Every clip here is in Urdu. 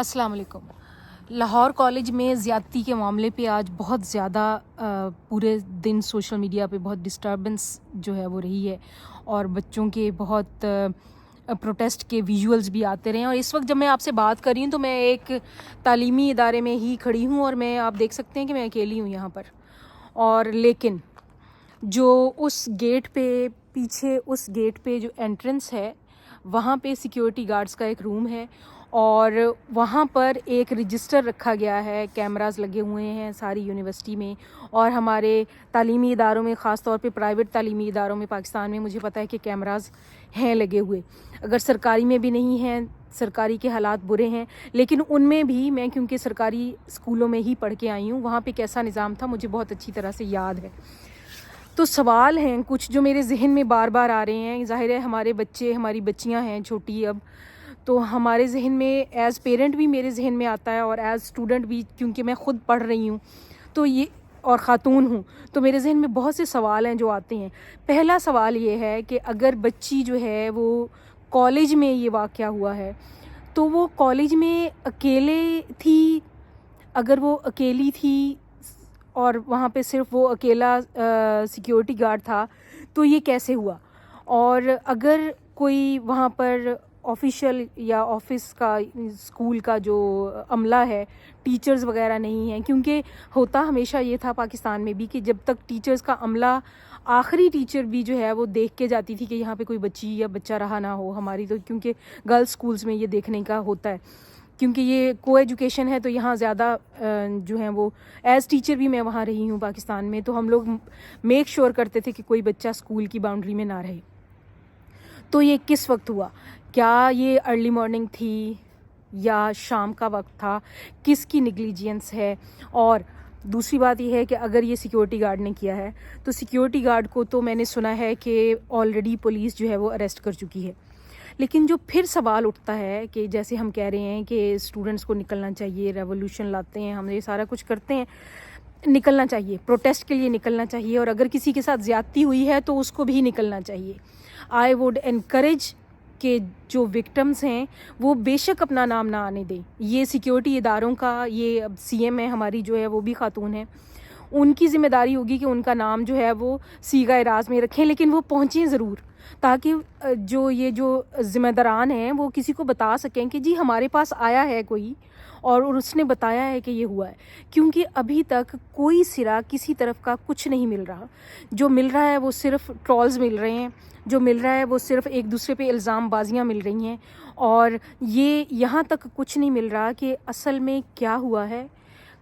السلام علیکم۔ لاہور کالج میں زیادتی کے معاملے پہ آج بہت زیادہ پورے دن سوشل میڈیا پہ بہت ڈسٹربنس جو ہے وہ رہی ہے، اور بچوں کے بہت پروٹیسٹ کے ویژولز بھی آتے رہے ہیں۔ اور اس وقت جب میں آپ سے بات کر رہی ہوں تو میں ایک تعلیمی ادارے میں ہی کھڑی ہوں، اور آپ دیکھ سکتے ہیں کہ میں اکیلی ہوں یہاں پر، اور لیکن جو اس گیٹ پہ پیچھے اس گیٹ پہ جو انٹرنس ہے وہاں پہ سیکیورٹی گارڈز کا ایک روم ہے، اور وہاں پر ایک رجسٹر رکھا گیا ہے، کیمراز لگے ہوئے ہیں ساری یونیورسٹی میں، اور ہمارے تعلیمی اداروں میں، خاص طور پہ پرائیویٹ تعلیمی اداروں میں پاکستان میں مجھے پتہ ہے کہ کیمراز ہیں لگے ہوئے۔ اگر سرکاری میں بھی نہیں ہیں، سرکاری کے حالات برے ہیں، لیکن ان میں بھی میں کیونکہ سرکاری اسکولوں میں ہی پڑھ کے آئی ہوں، وہاں پہ کیسا نظام تھا مجھے بہت اچھی طرح سے یاد ہے۔ تو سوال ہیں کچھ جو میرے ذہن میں بار بار آ رہے ہیں۔ ظاہر ہے ہمارے بچے، ہماری بچیاں ہیں چھوٹی اب، تو ہمارے ذہن میں ایز پیرنٹ بھی میرے ذہن میں آتا ہے، اور ایز اسٹوڈنٹ بھی، کیونکہ میں خود پڑھ رہی ہوں تو یہ، اور خاتون ہوں، تو میرے ذہن میں بہت سے سوال ہیں جو آتے ہیں۔ پہلا سوال یہ ہے کہ اگر بچی جو ہے وہ کالج میں یہ واقعہ ہوا ہے تو وہ کالج میں اکیلے تھی، اگر وہ اکیلی تھی اور وہاں پہ صرف وہ اکیلا سیکیورٹی گارڈ تھا تو یہ کیسے ہوا؟ اور اگر کوئی وہاں پر آفیشیل یا آفس کا، اسکول کا جو عملہ ہے، ٹیچرز وغیرہ نہیں ہیں، کیونکہ ہوتا ہمیشہ یہ تھا پاکستان میں بھی کہ جب تک ٹیچرز کا عملہ، آخری ٹیچر بھی جو ہے وہ دیکھ کے جاتی تھی کہ یہاں پہ کوئی بچی یا بچہ رہا نہ ہو ہماری، تو کیونکہ گرلز اسکولز میں یہ دیکھنے کا ہوتا ہے، کیونکہ یہ کو ایجوکیشن ہے تو یہاں زیادہ جو ہیں وہ، ایز ٹیچر بھی میں وہاں رہی ہوں پاکستان میں، تو ہم لوگ میک شور کرتے تھے کہ کوئی بچہ اسکول کی باؤنڈری میں نہ رہے۔ تو یہ کس وقت ہوا؟ کیا یہ ارلی مارننگ تھی یا شام کا وقت تھا؟ کس کی نیگلیجنس ہے؟ اور دوسری بات یہ ہے کہ اگر یہ سیکیورٹی گارڈ نے کیا ہے تو سیکیورٹی گارڈ کو تو میں نے سنا ہے کہ آلریڈی پولیس جو ہے وہ اریسٹ کر چکی ہے، لیکن جو پھر سوال اٹھتا ہے کہ جیسے ہم کہہ رہے ہیں کہ اسٹوڈنٹس کو نکلنا چاہیے، ریولوشن لاتے ہیں، ہم یہ سارا کچھ کرتے ہیں، نکلنا چاہیے، پروٹیسٹ کے لیے نکلنا چاہیے، اور اگر کسی کے ساتھ زیادتی ہوئی ہے تو اس کو بھی نکلنا چاہیے۔ آئی ووڈ انکریج کہ جو وکٹمز ہیں وہ بے شک اپنا نام نہ آنے دیں۔ یہ سیکیورٹی اداروں کا، یہ اب سی ایم ہے ہماری جو ہے وہ بھی خاتون ہے، ان کی ذمہ داری ہوگی کہ ان کا نام جو ہے وہ صیغہ راز میں رکھیں، لیکن وہ پہنچیں ضرور، تاکہ یہ جو ذمہ داران ہیں وہ کسی کو بتا سکیں کہ جی ہمارے پاس آیا ہے کوئی اور اس نے بتایا ہے کہ یہ ہوا ہے، کیونکہ ابھی تک کوئی سرا کسی طرف کا کچھ نہیں مل رہا۔ جو مل رہا ہے وہ صرف ٹرولز مل رہے ہیں، جو مل رہا ہے وہ صرف ایک دوسرے پہ الزام بازیاں مل رہی ہیں، اور یہ یہاں تک کچھ نہیں مل رہا کہ اصل میں کیا ہوا ہے،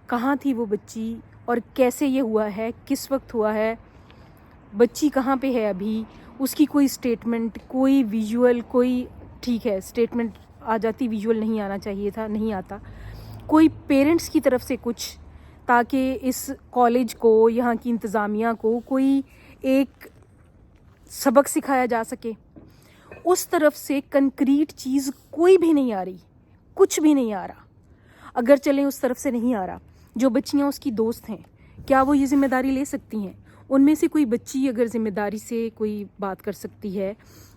کہاں تھی وہ بچی، اور کیسے یہ ہوا ہے، کس وقت ہوا ہے، بچی کہاں پہ ہے ابھی، اس کی کوئی سٹیٹمنٹ، کوئی ویژول، کوئی، ٹھیک ہے سٹیٹمنٹ آ جاتی، ویژول نہیں آنا چاہیے تھا، نہیں آتا، کوئی پیرنٹس کی طرف سے کچھ، تاکہ اس کالج کو، یہاں کی انتظامیہ کو کوئی ایک سبق سکھایا جا سکے۔ اس طرف سے کنکریٹ چیز کوئی بھی نہیں آ رہی، کچھ بھی نہیں آ رہا۔ اگر چلیں اس طرف سے نہیں آ رہا، جو بچیاں اس کی دوست ہیں کیا وہ یہ ذمہ داری لے سکتی ہیں؟ ان میں سے کوئی بچی اگر ذمہ داری سے کوئی بات کر سکتی ہے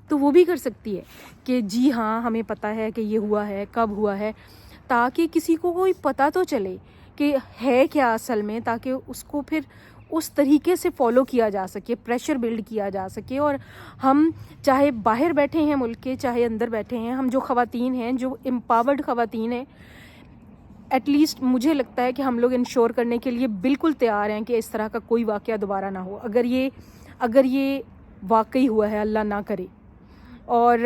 تو وہ بھی کر سکتی ہے کہ جی ہاں ہمیں پتہ ہے کہ یہ ہوا ہے، کب ہوا ہے، تاکہ کسی کو کوئی پتہ تو چلے کہ ہے کیا اصل میں، تاکہ اس کو پھر اس طریقے سے فالو کیا جا سکے، پریشر بلڈ کیا جا سکے۔ اور ہم چاہے باہر بیٹھے ہیں ملک کے، چاہے اندر بیٹھے ہیں، ہم جو خواتین ہیں، جو امپاورڈ خواتین ہیں، ایٹ لیسٹ مجھے لگتا ہے کہ ہم لوگ انشور کرنے کے لیے بالکل تیار ہیں کہ اس طرح کا کوئی واقعہ دوبارہ نہ ہو، اگر یہ واقعی ہوا ہے، اللہ نہ کرے۔ اور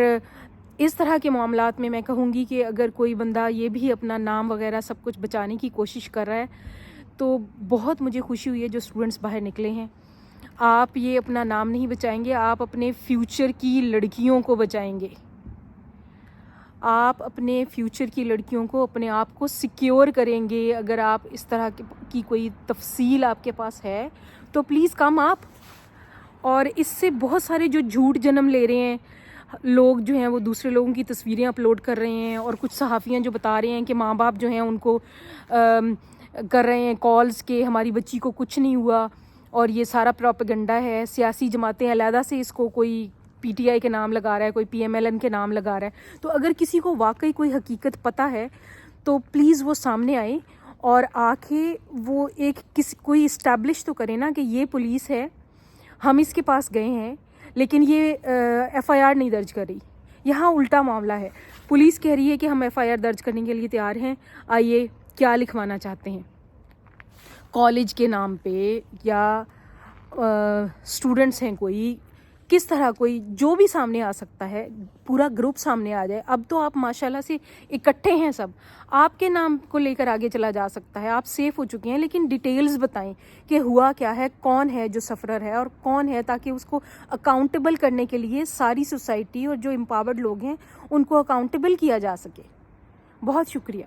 اس طرح کے معاملات میں کہوں گی کہ اگر کوئی بندہ یہ بھی اپنا نام وغیرہ سب کچھ بچانے کی کوشش کر رہا ہے تو بہت مجھے خوشی ہوئی ہے جو اسٹوڈنٹس باہر نکلے ہیں۔ آپ یہ اپنا نام نہیں بچائیں گے، آپ اپنے فیوچر کی لڑکیوں کو بچائیں گے، آپ اپنے فیوچر کی لڑکیوں کو، اپنے آپ کو سیکیور کریں گے۔ اگر آپ اس طرح کی کوئی تفصیل آپ کے پاس ہے تو پلیز کم آپ۔ اور اس سے بہت سارے جو جھوٹ جنم لے رہے ہیں لوگ جو ہیں، وہ دوسرے لوگوں کی تصویریں اپلوڈ کر رہے ہیں، اور کچھ صحافیاں جو بتا رہے ہیں کہ ماں باپ جو ہیں ان کو کر رہے ہیں کالز کہ ہماری بچی کو کچھ نہیں ہوا، اور یہ سارا پروپیگنڈا ہے۔ سیاسی جماعتیں علیحدہ سے اس کو، کوئی پی ٹی آئی کے نام لگا رہا ہے، کوئی پی ایم ایل این کے نام لگا رہا ہے۔ تو اگر کسی کو واقعی کوئی حقیقت پتہ ہے تو پلیز وہ سامنے آئے اور آ کے وہ کوئی اسٹیبلش تو کرے نا کہ یہ پولیس ہے, ہم اس کے پاس گئے ہیں لیکن یہ ایف آئی آر نہیں درج کر رہی. یہاں الٹا معاملہ ہے, پولیس کہہ رہی ہے کہ ہم ایف آئی آر درج کرنے کے لیے تیار ہیں, آئیے کیا لکھوانا چاہتے ہیں کالج کے نام پہ, یا اسٹوڈنٹس ہیں کوئی, کس طرح کوئی جو بھی سامنے آ سکتا ہے, پورا گروپ سامنے آ جائے. اب تو آپ ماشاءاللہ سے اکٹھے ہیں سب, آپ کے نام کو لے کر آگے چلا جا سکتا ہے, آپ سیف ہو چکے ہیں, لیکن ڈیٹیلز بتائیں کہ ہوا کیا ہے, کون ہے جو سفرر ہے اور کون ہے, تاکہ اس کو اکاؤنٹیبل کرنے کے لیے ساری سوسائٹی اور جو امپاورڈ لوگ ہیں ان کو اکاؤنٹیبل کیا جا سکے. بہت شکریہ.